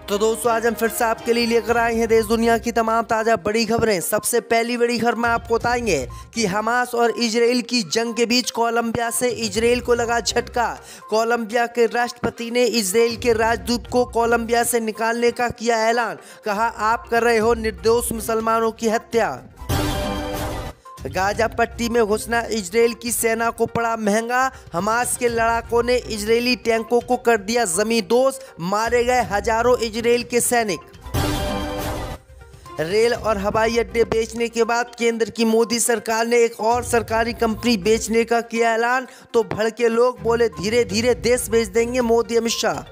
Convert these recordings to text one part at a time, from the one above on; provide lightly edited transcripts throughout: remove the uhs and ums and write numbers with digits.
तो दोस्तों आज हम फिर से आपके लिए लेकर आए हैं देश दुनिया की तमाम ताज़ा बड़ी खबरें। सबसे पहली बड़ी खबर में आपको बताएंगे कि हमास और इजराइल की जंग के बीच कोलंबिया से इजराइल को लगा झटका। कोलंबिया के राष्ट्रपति ने इजराइल के राजदूत को कोलंबिया से निकालने का किया ऐलान। कहा, आप कर रहे हो निर्दोष मुसलमानों की हत्या। गाजा पट्टी में घुसना इजराइल की सेना को पड़ा महंगा। हमास के लड़ाकों ने इजरायली टैंकों को कर दिया जमींदोज। मारे गए हजारों इजराइल के सैनिक। रेल और हवाई अड्डे बेचने के बाद केंद्र की मोदी सरकार ने एक और सरकारी कंपनी बेचने का किया ऐलान। तो भड़के लोग बोले, धीरे धीरे देश बेच देंगे मोदी अमित शाह।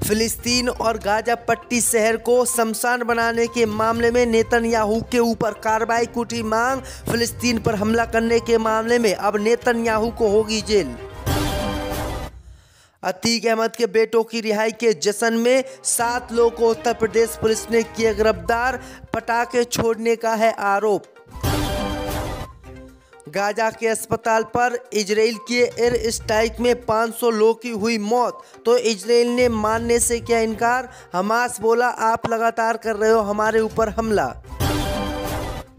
फिलिस्तीन और गाजा पट्टी शहर को शमशान बनाने के मामले में नेतन्याहू के ऊपर कार्रवाई की उठी मांग। फिलिस्तीन पर हमला करने के मामले में अब नेतन्याहू को होगी जेल। अतीक अहमद के बेटों की रिहाई के जश्न में 7 लोगों को उत्तर प्रदेश पुलिस ने किया गिरफ्तार। पटाखे छोड़ने का है आरोप। गाजा के अस्पताल पर इजराइल के एयर स्ट्राइक में 500 लोगों की हुई मौत। तो इजराइल ने मानने से किया इनकार। हमास बोला, आप लगातार कर रहे हो हमारे ऊपर हमला।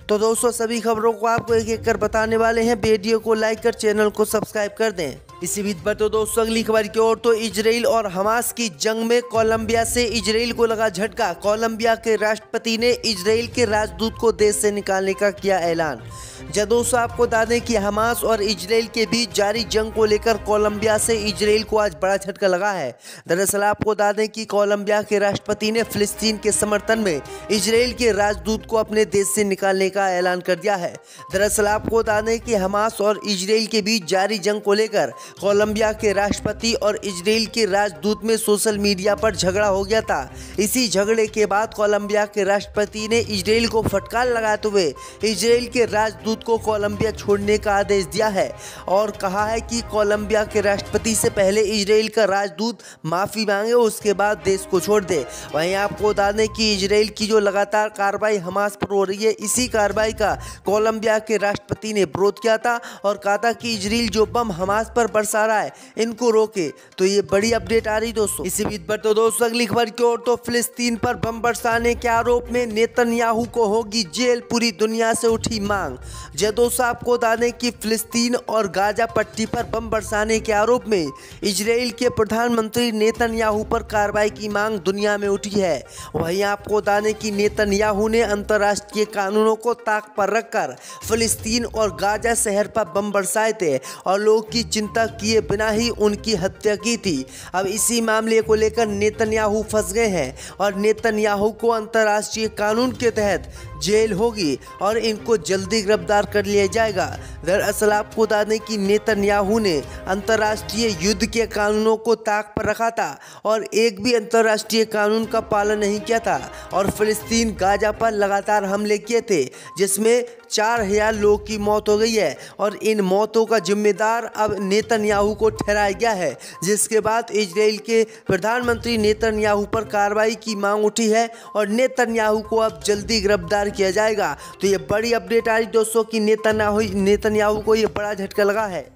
तो दोस्तों सभी खबरों को आपको एक एक कर बताने वाले हैं। वीडियो को लाइक कर चैनल को सब्सक्राइब कर दें। इसी बीच पर तो दोस्तों अगली खबर की ओर। तो इजराइल और हमास की जंग में कोलंबिया से इजराइल को लगा झटका। कोलंबिया के राष्ट्रपति ने इजराइल के राजदूत को देश से निकालने का किया ऐलान। दोस्तों आपको बता दें कि हमास और इजराइल के बीच जारी जंग को लेकर कोलंबिया से इजराइल को आज बड़ा झटका लगा है। दरअसल आपको बता दें कि कोलंबिया के राष्ट्रपति ने फिलिस्तीन के समर्थन में इजराइल के राजदूत को अपने देश से निकालने का ऐलान कर दिया है। दरअसल आपको बता दें कि हमास और इजराइल के बीच जारी जंग को लेकर कोलंबिया के राष्ट्रपति और इजराइल के राजदूत में सोशल मीडिया पर झगड़ा हो गया था। इसी झगड़े के बाद कोलंबिया के राष्ट्रपति ने इजराइल को फटकार लगाते हुए इजराइल के राजदूत को कोलंबिया छोड़ने का आदेश दिया है और कहा है कि कोलंबिया के राष्ट्रपति से पहले इजराइल का राजदूत माफी मांगे, उसके बाद देश को छोड़ दे। वहीं आपको बता दें कि इजराइल की जो लगातार कार्रवाई हमास पर हो रही है, इसी कार्रवाई का कोलंबिया के राष्ट्रपति ने विरोध किया था और कहा था कि इजराइल जो बम हमास पर बरसा रहा है इनको रोके। तो ये बड़ी अपडेट आ रही दोस्तों। इसी बीच पर तो दोस्तों अगली खबर की ओर। तो फिलिस्तीन पर बम बरसाने के आरोप में नेतन्याहू को होगी जेल। पूरी दुनिया से उठी मांग। दोस्तों आपको बता दें कि फिलिस्तीन और गाजा पट्टी पर बम बरसाने के आरोप में इजराइल के प्रधानमंत्री नेतन्याहू पर कार्रवाई की मांग दुनिया में उठी है। वहीं आपको बता दें कि नेतन्याहू ने अंतर्राष्ट्रीय कानूनों को ताक पर रखकर फिलिस्तीन और गाजा शहर पर बम बरसाए थे और लोगों की चिंता किए बिना ही उनकी हत्या की थी। अब इसी मामले को लेकर नेतन्याहू फंस गए हैं और नेतन्याहू को अंतर्राष्ट्रीय कानून के तहत जेल होगी और इनको जल्दी गिरफ्तार कर लिया जाएगा। दरअसल आपको बता दें कि नेतन्याहू ने अंतर्राष्ट्रीय युद्ध के कानूनों को ताक पर रखा था और एक भी अंतर्राष्ट्रीय कानून का पालन नहीं किया था और फिलिस्तीन गाजा पर लगातार हमले किए थे, जिसमें 4000 लोगों की मौत हो गई है और इन मौतों का जिम्मेदार अब नेतन्याहू को ठहराया गया है। जिसके बाद इजराइल के प्रधानमंत्री नेतन्याहू पर कार्रवाई की मांग उठी है और नेतन्याहू को अब जल्दी गिरफ्तार किया जाएगा। तो ये बड़ी अपडेट आ रही दोस्तों कि नेतन्याहू को ये बड़ा झटका लगा है।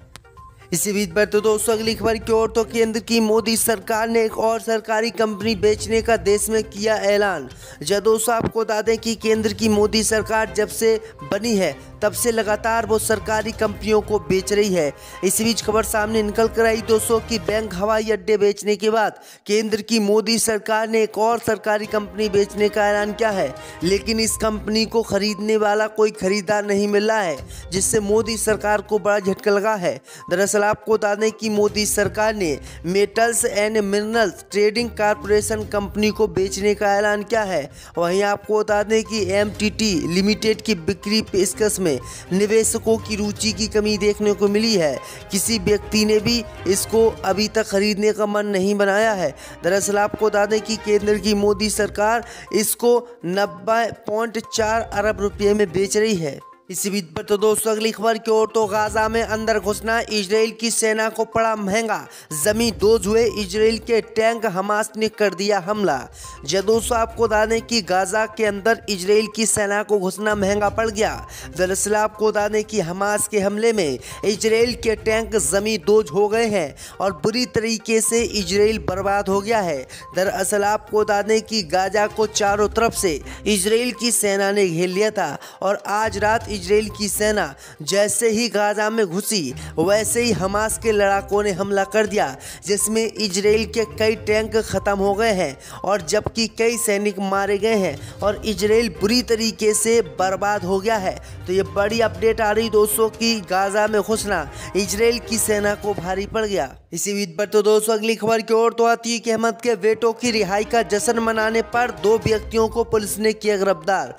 इसी बीच पर तो दोस्तों अगली खबर की ओर। तो केंद्र की मोदी सरकार ने एक और सरकारी कंपनी बेचने का देश में किया ऐलान। दोस्तों आपको बता दें कि केंद्र की मोदी सरकार जब से बनी है तब से लगातार वो सरकारी कंपनियों को बेच रही है। इसी बीच खबर सामने निकल कर आई दोस्तों कि बैंक हवाई अड्डे बेचने के बाद केंद्र की मोदी सरकार ने एक और सरकारी कंपनी बेचने का ऐलान किया है, लेकिन इस कंपनी को खरीदने वाला कोई खरीदार नहीं मिल रहा है, जिससे मोदी सरकार को बड़ा झटका लगा है। दरअसल आपको बता दें कि मोदी सरकार ने metals and minerals trading corporation company को बेचने का ऐलान किया है। वहीं आपको बता दें कि एमटीटी लिमिटेड की बिक्री पेशकश में निवेशकों की रुचि की कमी देखने को मिली है। किसी व्यक्ति ने भी इसको अभी तक खरीदने का मन नहीं बनाया है। दरअसल आपको बता दें कि केंद्र की मोदी सरकार इसको 90.4 अरब रुपये में बेच रही है। इसी बीच पर तो दोस्तों अगली खबर की ओर तो गाजा में अंदर घुसना इजराइल की सेना को पड़ा महंगा, जमी दोज हुए इजराइल के टैंक, हमास ने कर दिया हमला। दोस्तों आपको बता दें कि गाजा के अंदर इजराइल की सेना को घुसना महंगा पड़ गया। दरअसल आपको बता दें कि हमास के हमले में इजराइल के टैंक जमी दोज हो गए हैं और बुरी तरीके से इजराइल बर्बाद हो गया है। दरअसल आपको बता दें कि गाजा को चारों तरफ से इजराइल की सेना ने घेर लिया था और आज रात इजराइल की सेना जैसे ही गाजा में घुसी वैसे ही हमास के लड़ाकों ने हमला कर दिया, जिसमें इजराइल के कई टैंक खत्म हो गए हैं और जबकि कई सैनिक मारे गए हैं और इजराइल बुरी तरीके से बर्बाद हो गया है। तो ये बड़ी अपडेट आ रही दोस्तों कि गाजा में घुसना इजराइल की सेना को भारी पड़ गया। इसी बीच पर तो दोस्तों अगली खबर की ओर तो अतीक अहमद के बेटों की रिहाई का जश्न मनाने पर 2 व्यक्तियों को पुलिस ने किया गिरफ्तार।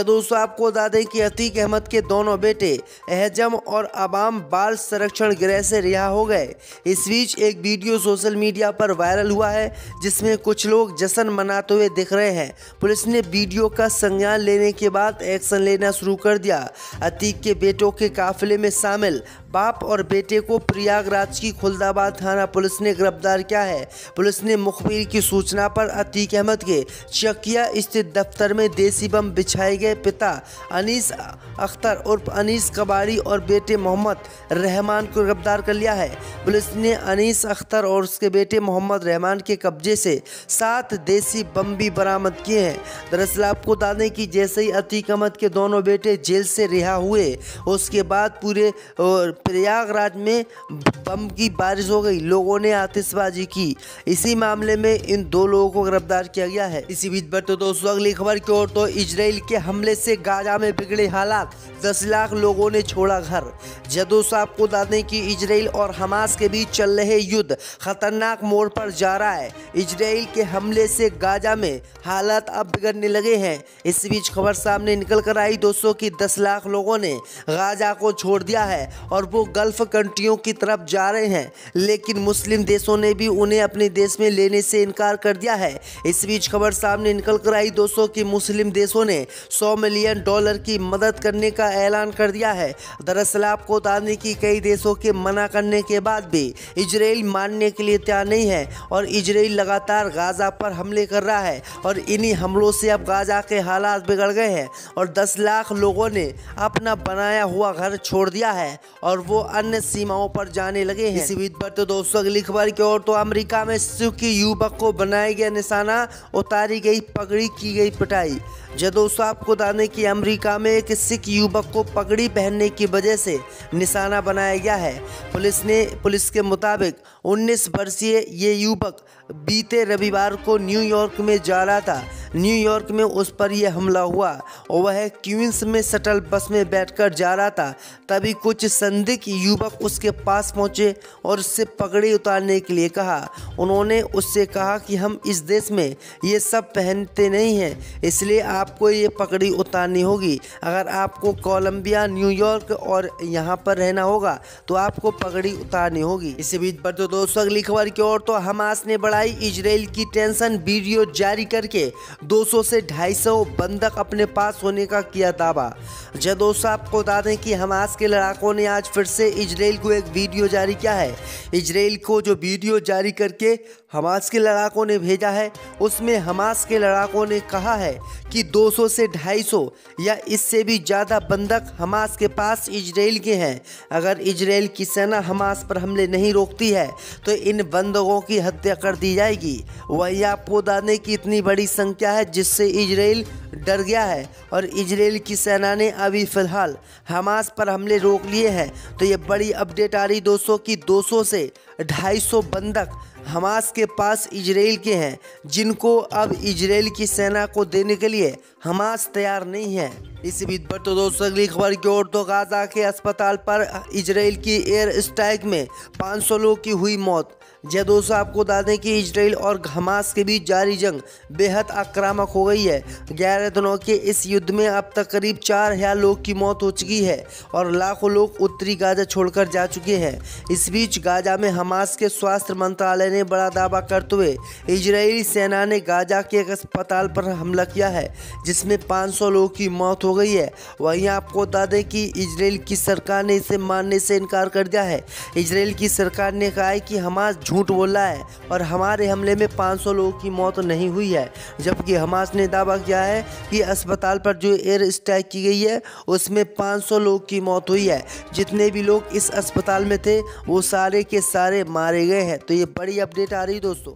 दोस्तों आपको बता दें कि अतीक अहमद के दोनों बेटे एहजम और अबाम बाल संरक्षण गृह से रिहा हो गए। इस बीच एक वीडियो सोशल मीडिया पर वायरल हुआ है जिसमें कुछ लोग जश्न मनाते हुए दिख रहे हैं। पुलिस ने वीडियो का संज्ञान लेने के बाद एक्शन लेना शुरू कर दिया। अतीक के बेटों के काफिले में शामिल बाप और बेटे को प्रयागराज की खुलदाबाद थाना पुलिस ने गिरफ्तार किया है। पुलिस ने मुखबिर की सूचना पर अतीक अहमद के चकिया स्थित दफ्तर में देसी बम बिछाए गए पिता अनीस अख्तर उर्फ अनीस कबाड़ी और बेटे मोहम्मद रहमान को गिरफ्तार कर लिया है। पुलिस ने अनीस अख्तर और उसके बेटे मोहम्मद रहमान के कब्जे से 7 देसी बम भी बरामद किए हैं। दरअसल आपको बता दें कि जैसे ही अतीक अहमद के दोनों बेटे जेल से रिहा हुए उसके बाद पूरे प्रयागराज में बम की बारिश हो गई, लोगों ने आतिशबाजी की। इसी मामले में इन 2 लोगों को गिरफ्तार किया गया है। इसी बीच पर तो दोस्तों अगली खबर की ओर तो इजराइल के हमले से गाजा में बिगड़े हालात, 10 लाख लोगों ने छोड़ा घर। दोस्तों आपको बता दें कि इजराइल और हमास के बीच चल रहे युद्ध खतरनाक मोड़ पर जा रहा है। इजराइल के हमले से गाजा में हालात अब बिगड़ने लगे हैं। इस बीच खबर सामने निकल कर आई दोस्तों कि 10 लाख लोगों ने गाजा को छोड़ दिया है और वो गल्फ कंट्रियों की तरफ जा रहे हैं, लेकिन मुस्लिम देशों ने भी उन्हें अपने देश में लेने से इनकार कर दिया है। इस बीच खबर सामने निकल कर आई दोस्तों कि मुस्लिम देशों ने $100 मिलियन की मदद करने का ऐलान कर दिया है। दरअसल आपको बता दें कि कई देशों के मना करने के बाद भी इजराइल मानने के लिए तैयार नहीं है और इजराइल लगातार गाजा पर हमले कर रहा है और इन्हीं हमलों से अब गाजा के हालात बिगड़ गए हैं और 10 लाख लोगों ने अपना बनाया हुआ घर छोड़ दिया है और वो अन्य सीमाओं पर जाने लगे हैं। इसी बीच पर तो दोस्तों अगली खबर की ओर तो अमेरिका में सिख युवक को बनाया गया निशाना, उतारी गई पगड़ी, की गई पिटाई। दोस्तों आपको बता दें कि अमेरिका में एक सिख युवक को पगड़ी पहनने की वजह से निशाना बनाया गया है। पुलिस के मुताबिक 19 वर्षीय ये युवक बीते रविवार को न्यूयॉर्क में जा रहा था। न्यूयॉर्क में उस पर यह हमला हुआ और वह क्वींस में शटल बस में बैठकर जा रहा था। तभी कुछ संदिग्ध युवक उसके पास पहुंचे और उससे पगड़ी उतारने के लिए कहा। उन्होंने उससे कहा कि हम इस देश में ये सब पहनते नहीं हैं, इसलिए आपको ये पगड़ी उतारनी होगी। अगर आपको कोलंबिया, न्यूयॉर्क और यहाँ पर रहना होगा तो आपको पगड़ी उतारनी होगी। इसी बीच पर तो दोस्तों अगली खबर की ओर तो हमास ने बढ़ाई इजराइल की टेंशन, वीडियो जारी करके 200 से 250 बंधक अपने पास होने का किया दावा। दोस्तों आपको बता दें कि हमास के लड़ाकों ने आज फिर से इजराइल को एक वीडियो जारी किया है। इजराइल को जो वीडियो जारी करके हमास के लड़ाकों ने भेजा है उसमें हमास के लड़ाकों ने कहा है कि 200 से 250 या इससे भी ज़्यादा बंधक हमास के पास इजराइल के हैं। अगर इजराइल की सेना हमास पर हमले नहीं रोकती है तो इन बंधकों की हत्या कर दी जाएगी। वही आपको बता दें कि इतनी बड़ी संख्या है जिससे इजराइल डर गया है और इजराइल की सेना ने अभी फ़िलहाल हमास पर हमले रोक लिए हैं। तो ये बड़ी अपडेट आ रही दोस्तों कि 200 से 250 बंधक हमास के पास इजराइल के हैं, जिनको अब इजराइल की सेना को देने के लिए हमास तैयार नहीं है। इसी बीच पर तो दोस्तों अगली खबर की ओर तो गाजा के अस्पताल पर इजराइल की एयर स्ट्राइक में 500 लोगों की हुई मौत। जी दोस्तों, आपको बता दें कि इजराइल और हमास के बीच जारी जंग बेहद आक्रामक हो गई है। 11 दिनों के इस युद्ध में अब तक करीब 4000 लोग की मौत हो चुकी है और लाखों लोग उत्तरी गाजा छोड़कर जा चुके हैं। इस बीच गाजा में हमास के स्वास्थ्य मंत्रालय ने बड़ा दावा करते हुए इजरायली सेना ने गाजा के एक अस्पताल पर हमला किया है, जिसमें 500 लोगों की मौत हो गई है। वहीं आपको बता दें कि इजराइल की सरकार ने इसे मानने से इनकार कर दिया है। इजराइल की सरकार ने कहा है कि हमास झूठ बोला है और हमारे हमले में 500 लोगों की मौत नहीं हुई है, जबकि हमास ने दावा किया है कि अस्पताल पर जो एयर स्ट्राइक की गई है उसमें 500 लोगों की मौत हुई है। जितने भी लोग इस अस्पताल में थे वो सारे के सारे मारे गए हैं। तो ये बड़ी अपडेट आ रही दोस्तों।